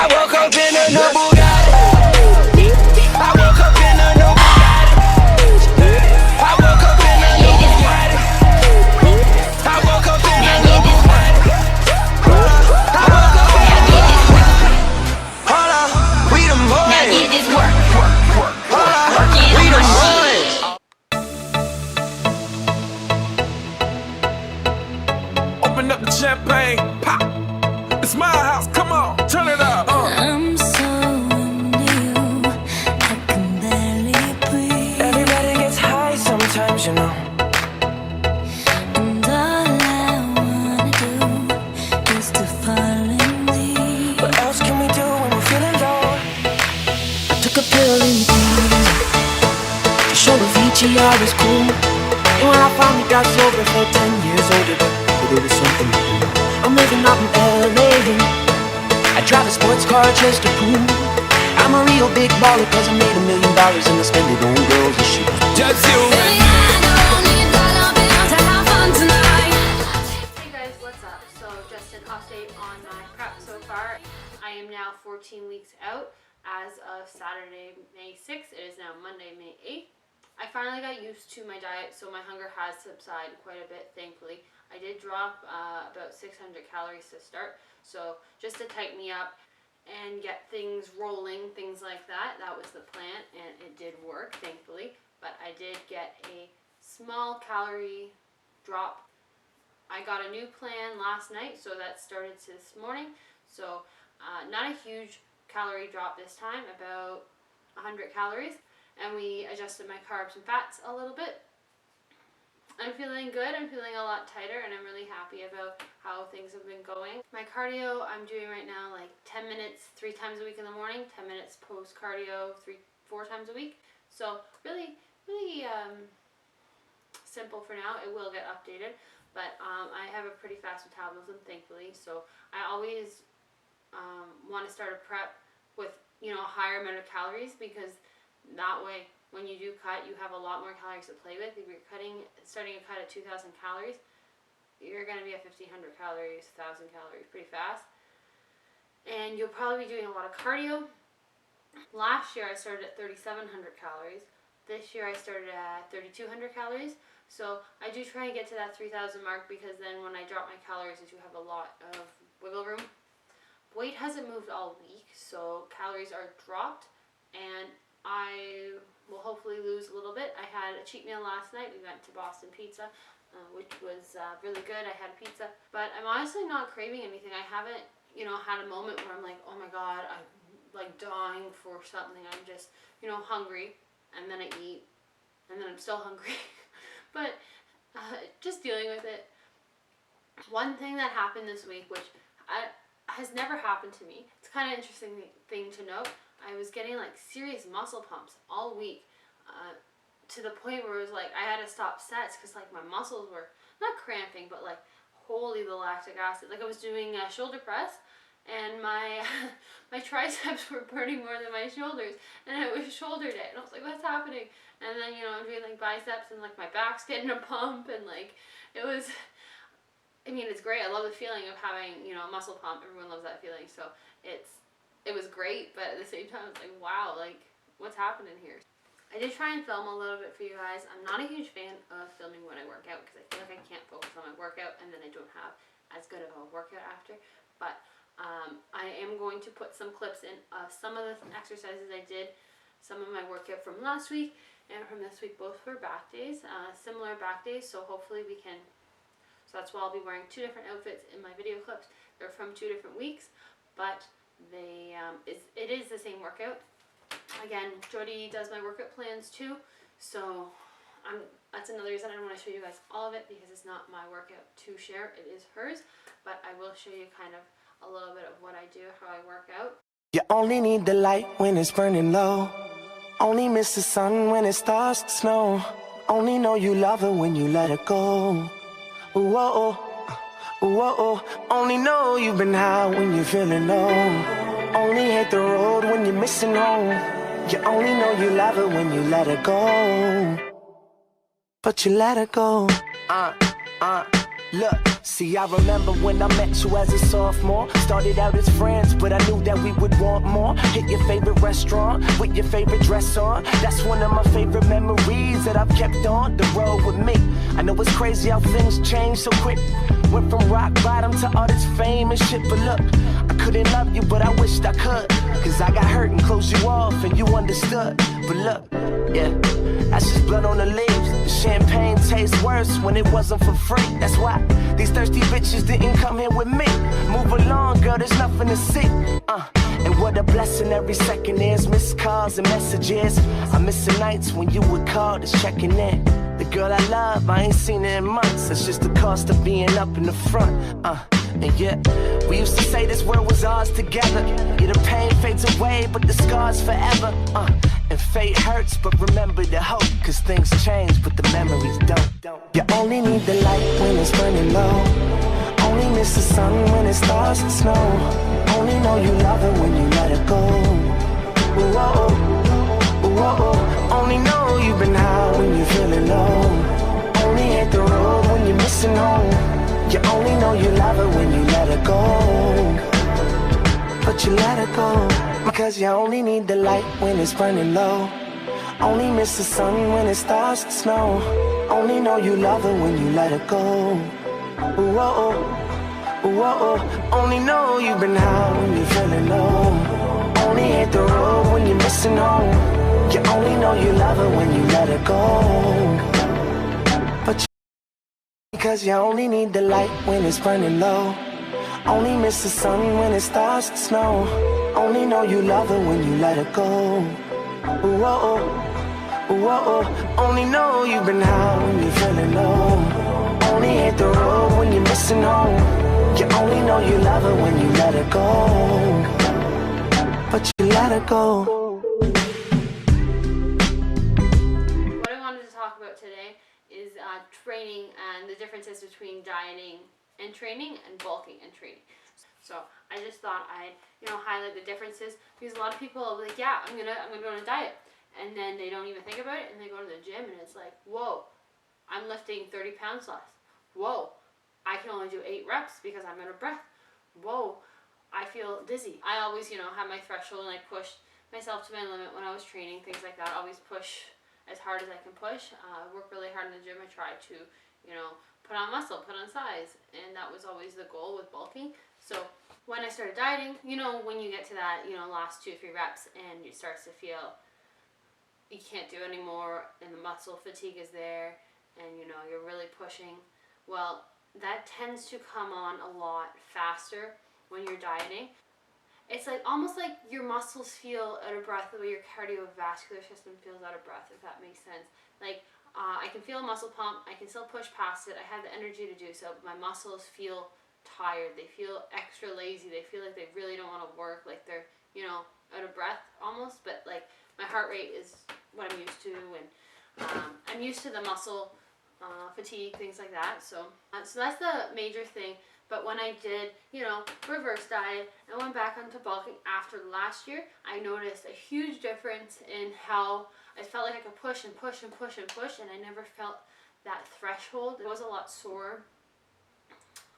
I woke up in a new Bugatti. I woke up in a new Bugatti. I woke up in a new Bugatti. I woke up in a new Bugatti. I woke up in a new Bugatti. Hold on, we the boys. Now get this work. Hold on, we the boys. Open up the champagne, pop. It's my house, come on, turn it up. I'm so into you, I can barely breathe. Everybody gets high sometimes, you know. And all I wanna do is to fall in leave. What else can we do when we're feeling low? I took a pill in Ibiza to show Avicii I was cool. And when I finally got sober, felt 10 years older, but it was something new. I'm living out in LA. I drive a sports car just to prove I'm a real big baller, cause I made $1 million and I spend it on girls and shoes. Just you and me. Hey guys, what's up? So just an update on my prep so far. I am now 14 weeks out as of Saturday, May 6th. It is now Monday, May 8th. I finally got used to my diet, so my hunger has subsided quite a bit, thankfully. I did drop about 600 calories to start, so just to tighten me up and get things rolling, things like that. That was the plan, and it did work, thankfully. But I did get a small calorie drop. I got a new plan last night, so that started this morning. So not a huge calorie drop this time, about 100 calories. And we adjusted my carbs and fats a little bit. I'm feeling good, I'm feeling a lot tighter, and I'm really happy about how things have been going. My cardio I'm doing right now like 10 minutes 3 times a week in the morning, 10 minutes post cardio 4 times a week. So really simple for now. It will get updated, but I have a pretty fast metabolism, thankfully, so I always want to start a prep with a higher amount of calories, because that way when you do cut, you have a lot more calories to play with. If you're starting a cut at 2,000 calories, you're going to be at 1,500 calories, 1,000 calories pretty fast. And you'll probably be doing a lot of cardio. Last year I started at 3,700 calories. This year I started at 3,200 calories. So I do try and get to that 3,000 mark, because then when I drop my calories, I do have a lot of wiggle room. Weight hasn't moved all week, so calories are dropped, and I will hopefully lose a little bit. I had a cheat meal last night. We went to Boston Pizza, which was really good. I had pizza, but I'm honestly not craving anything. I haven't, had a moment where I'm like, oh my god, I'm like dying for something. I'm just, hungry, and then I eat, and then I'm still hungry. But just dealing with it. One thing that happened this week, which has never happened to me, it's kind of interesting thing to note. I was getting like serious muscle pumps all week, to the point where it was like I had to stop sets because like my muscles were not cramping, but like holy the lactic acid. Like I was doing a shoulder press, and my my triceps were burning more than my shoulders, and it was shoulder day, and I was like, what's happening? And then I'm doing like biceps, and like my back's getting a pump, and like it was. I mean, it's great. I love the feeling of having a muscle pump. Everyone loves that feeling, so it was great, but at the same time, it's like, wow, like, what's happening here? I did try and film a little bit for you guys. I'm not a huge fan of filming when I work out, because I feel like I can't focus on my workout, and then I don't have as good of a workout after. But I am going to put some clips in of some of the exercises I did, some of my workout from last week and from this week, both for back days, similar back days, so hopefully we can. So that's why I'll be wearing 2 different outfits in my video clips. They're from 2 different weeks, but it is the same workout. Again, Jody does my workout plans too, so that's another reason I don't want to show you guys all of it, because it's not my workout to share, it is hers. But I will show you kind of a little bit of what I do, how I work out. You only need the light when it's burning low. Only miss the sun when it starts to snow. Only know you love her when you let her go. Whoa, whoa. Only know you've been high when you're feeling low. Only hate the road when you're missing home. You only know you love her when you let her go. But you let her go. Look, see, I remember when I met you as a sophomore. Started out as friends, but I knew that we would want more. Hit your favorite restaurant with your favorite dress on. That's one of my favorite memories that I've kept on the road with me. I know it's crazy how things change so quick. Went from rock bottom to all this fame and shit. But look, I couldn't love you, but I wished I could. Cause I got hurt and closed you off and you understood. But look, yeah, that's just blood on the leaves. The champagne tastes worse when it wasn't for free. That's why these thirsty bitches didn't come here with me. Move along, girl, there's nothing to see. And what a blessing every second is. Missed calls and messages. I miss the nights when you would call, just checking in. The girl I love, I ain't seen her in months. It's just the cost of being up in the front. And yeah, we used to say this world was ours together. Yeah, the pain fades away, but the scars forever. And fate hurts, but remember the hope. Cause things change, but the memories don't. You only need the light when it's burning low. Only miss the sun when it starts to snow. Only know you love her when you let her go. Whoa, whoa. Only know you've been high when you're feeling low. Only hit the road when you're missing home. You only know you love her when you let her go. But you let her go. Because you only need the light when it's burning low. Only miss the sun when it starts to snow. Only know you love her when you let her go. Whoa, whoa. Only know you've been high when you're feeling low. Only hit the road when you're missing home. You only know you love her when you let her go. Because you only need the light when it's burning low. Only miss the sun when it starts to snow. Only know you love her when you let her go. Whoa, whoa. Only know you've been high when you're feeling low. Only hit the road when you're missing home. You only know you love her when you let her go. But you let her go. What I wanted to talk about today is training and the differences between dieting and training and bulking and training. So I just thought I'd highlight the differences, because a lot of people are like, yeah, I'm gonna go on a diet, and then they don't even think about it, and they go to the gym and it's like, whoa, I'm lifting 30 pounds less. Whoa, I can only do 8 reps because I'm out of breath. Whoa, I feel dizzy. I always have my threshold, and I pushed myself to my limit when I was training, things like that. I always push as hard as I can push. Work really hard in the gym. I try to, put on muscle, put on size, and that was always the goal with bulking. So when I started dieting, when you get to that, last 2 or 3 reps, and it starts to feel you can't do anymore, and the muscle fatigue is there, and you're really pushing. Well, that tends to come on a lot faster when you're dieting. It's like almost like your muscles feel out of breath the way your cardiovascular system feels out of breath, if that makes sense. Like I can feel a muscle pump, I can still push past it, I have the energy to do so, but my muscles feel tired, they feel extra lazy, they feel like they really don't want to work, like they're, out of breath almost, but like my heart rate is what I'm used to, and I'm used to the muscle fatigue, things like that. So that's the major thing. But when I did, reverse diet and went back onto bulking after last year, I noticed a huge difference in how I felt like I could push and push and push and push, and I never felt that threshold. It was a lot sore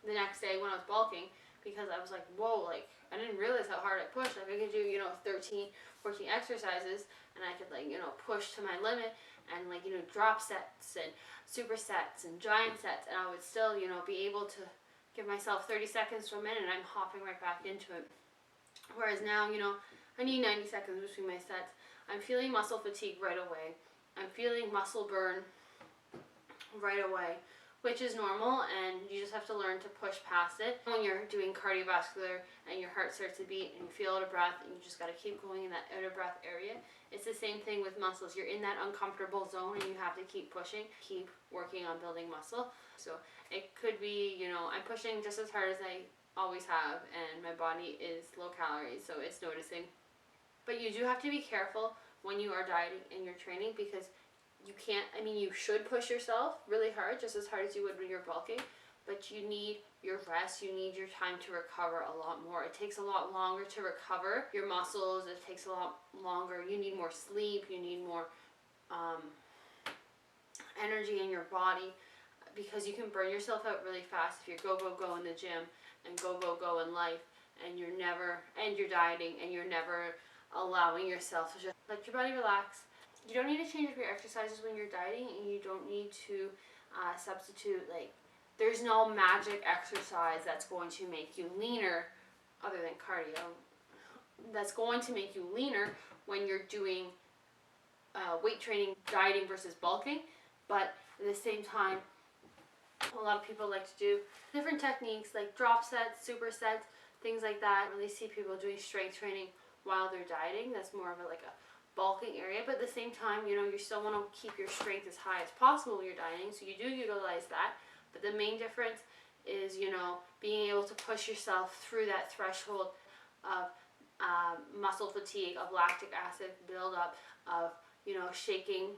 the next day when I was bulking, because I was like, whoa, like I didn't realize how hard I pushed. Like I could do, 13, 14 exercises, and I could push to my limit, and drop sets and supersets and giant sets, and I would still, be able to give myself 30 seconds to a minute, and I'm hopping right back into it. Whereas now, I need 90 seconds between my sets. I'm feeling muscle fatigue right away. I'm feeling muscle burn right away, which is normal, and you just have to learn to push past it. When you're doing cardiovascular and your heart starts to beat and you feel out of breath, and you just got to keep going in that out of breath area. It's the same thing with muscles. You're in that uncomfortable zone, and you have to keep pushing, keep working on building muscle. So it could be, I'm pushing just as hard as I always have, and my body is low calories, so it's noticing. But you do have to be careful when you are dieting and you're training, because you can't, you should push yourself really hard, just as hard as you would when you're bulking, but you need your rest, you need your time to recover a lot more. It takes a lot longer to recover your muscles, it takes a lot longer, you need more sleep, you need more energy in your body because you can burn yourself out really fast if you're go in the gym and go in life, and you're dieting and you're never allowing yourself to just let your body relax. You don't need to change up your exercises when you're dieting, and you don't need to substitute, like, there's no magic exercise that's going to make you leaner other than cardio. That's going to make you leaner when you're doing weight training, dieting versus bulking. But at the same time, a lot of people like to do different techniques like drop sets, supersets, things like that. I really see people doing strength training while they're dieting. That's more of like a bulking area, but at the same time, you still want to keep your strength as high as possible when you're dieting, so you do utilize that. But the main difference is, being able to push yourself through that threshold of muscle fatigue, of lactic acid buildup, of, shaking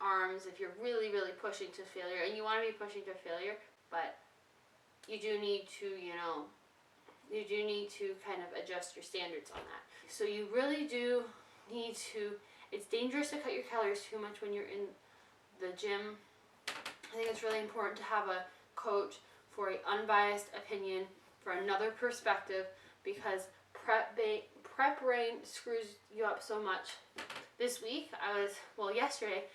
arms if you're really, really pushing to failure. And you want to be pushing to failure, but you do need to, kind of adjust your standards on that. So you really do need to, it's dangerous to cut your calories too much when you're in the gym. I think it's really important to have a coach for an unbiased opinion, for another perspective, because prep brain screws you up so much. This week, yesterday,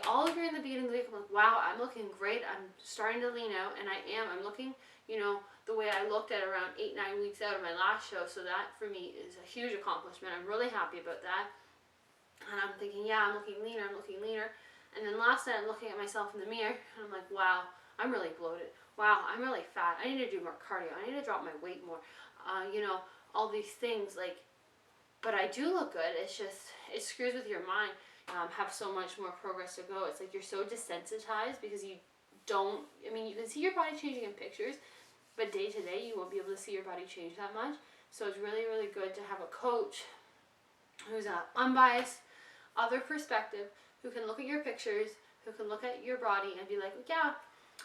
all during the beginning of the week, I'm like, wow, I'm looking great. I'm starting to lean out, and I'm looking, the way I looked at around 8-9 weeks out of my last show. So that for me is a huge accomplishment. I'm really happy about that. And I'm thinking, yeah, I'm looking leaner. And then last night I'm looking at myself in the mirror, and I'm like, wow, I'm really bloated. Wow, I'm really fat. I need to do more cardio. I need to drop my weight more. All these things, but I do look good. It's just, it screws with your mind. Have so much more progress to go. It's like you're so desensitized because you can see your body changing in pictures, but day to day you won't be able to see your body change that much. So it's really, really good to have a coach who's an unbiased, other perspective, who can look at your pictures, who can look at your body and be like, yeah,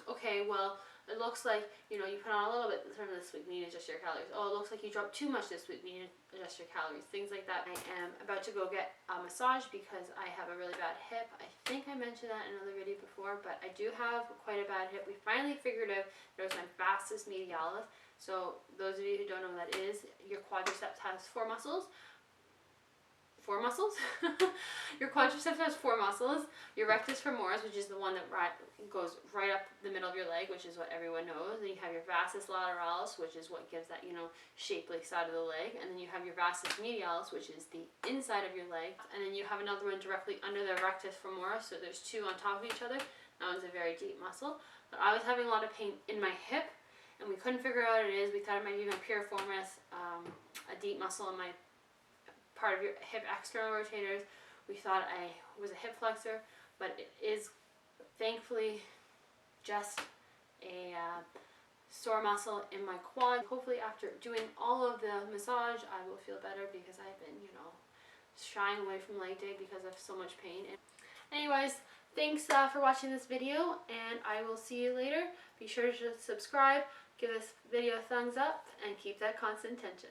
okay, well, it looks like, you put on a little bit this week, we need to adjust your calories. Oh, it looks like you dropped too much this week, we need to adjust your calories, things like that. I am about to go get a massage because I have a really bad hip. I think I mentioned that in another video before, but I do have quite a bad hip. We finally figured out that it was my vastus medialis. So those of you who don't know what that is, your quadriceps has four muscles. Your quadriceps has four muscles. Your rectus femoris, which is the one that goes right up the middle of your leg, which is what everyone knows. Then you have your vastus lateralis, which is what gives that, shapely side of the leg. And then you have your vastus medialis, which is the inside of your leg. And then you have another one directly under the rectus femoris. So there's two on top of each other. That one's a very deep muscle. But I was having a lot of pain in my hip, and we couldn't figure out what it is. We thought it might be my piriformis, a deep muscle in my part of your hip external rotators. We thought I was a hip flexor, but it is thankfully just a sore muscle in my quad. Hopefully after doing all of the massage, I will feel better because I've been, shying away from leg day because of so much pain. Anyways, thanks for watching this video, and I will see you later. Be sure to subscribe, give this video a thumbs up, and keep that constant tension.